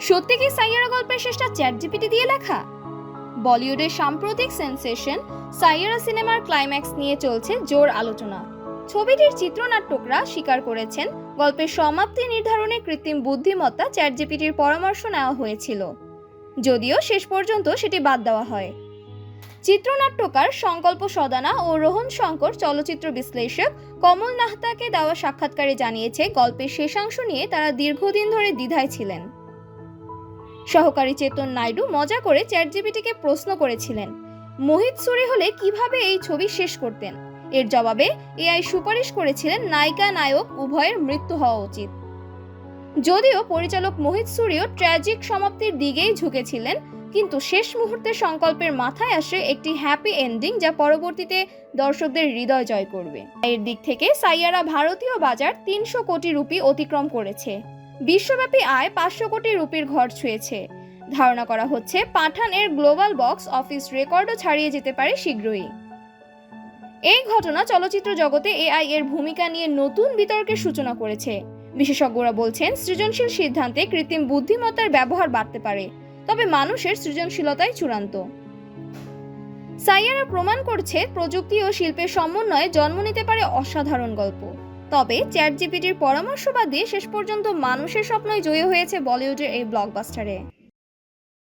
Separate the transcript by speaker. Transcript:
Speaker 1: সত্যি কি সাইয়ারা গল্পের শেষটা চ্যাটজিপিটি দিয়ে লেখা? বলিউডের সাম্প্রতিক সেন্সেশন সাইয়ারা সিনেমার ক্লাইম্যাক্স নিয়ে চলছে জোর আলোচনা। ছবিটির চিত্রনাট্যকরা স্বীকার করেছেন গল্পের সমাপ্তি নির্ধারণে কৃত্রিম বুদ্ধিমত্তা চ্যাটজিপিটির পরামর্শ নেওয়া হয়েছিল, যদিও শেষ পর্যন্ত সেটি বাদ দেওয়া হয়। চিত্রনাট্যকার সংকল্প সদানা ও রোহন শঙ্কর চলচ্চিত্র বিশ্লেষক কমল নাহতাকে দেওয়া সাক্ষাৎকারে জানিয়েছে গল্পের শেষাংশ নিয়ে তারা দীর্ঘদিন ধরে দ্বিধায় ছিলেন। সহকারী চেতন নাইডু মজা করে চ্যাটজিপিটিকে প্রশ্ন করেছিলেন, মোহিত সুরি হলে কিভাবে এই ছবি শেষ করতেন। এর জবাবে এআই সুপারিশ করেছিলেন নায়িকা নায়ক উভয়ের মৃত্যু হওয়া উচিত। যদিও পরিচালক মোহিত সুরিও ট্র্যাজিক সমাপ্তির দিকেই ঝুঁকেছিলেন, কিন্তু শেষ মুহূর্তে সংকল্পের মাথায় আসে একটি হ্যাপি এন্ডিং যা পরবর্তীতে দর্শকদের হৃদয় জয় করবে। এর দিক থেকে সাইয়ারা ভারতীয় বাজার 300 কোটি রুপি অতিক্রম করেছে। বিশ্বব্যাপী আয় 500 কোটি রুপির ঘর ছুঁয়েছে। ধারণা করা হচ্ছে পাঠান এর গ্লোবাল বক্স অফিস রেকর্ডও ছাড়িয়ে যেতে পারে শীঘ্রই। এই ঘটনা চলচ্চিত্র জগতে এআই এর ভূমিকা নিয়ে নতুন বিতর্কের সূচনা করেছে। বিশেষজ্ঞরা বলছেন, সৃজনশীল সিদ্ধান্তে কৃত্রিম বুদ্ধিমত্তার ব্যবহার বাড়তে পারে, তবে মানুষের সৃজনশীলতাই চূড়ান্ত। সাইয়ারা প্রমাণ করছে প্রযুক্তি ও শিল্পের সমন্বয়ে জন্ম নিতে পারে অসাধারণ গল্প। তবে চ্যাটজিপিটির পরামর্শ বাদ দিয়ে শেষ পর্যন্ত মানুষের স্বপ্নই জয়ী হয়েছে বলিউডের এই ব্লকবাস্টারে।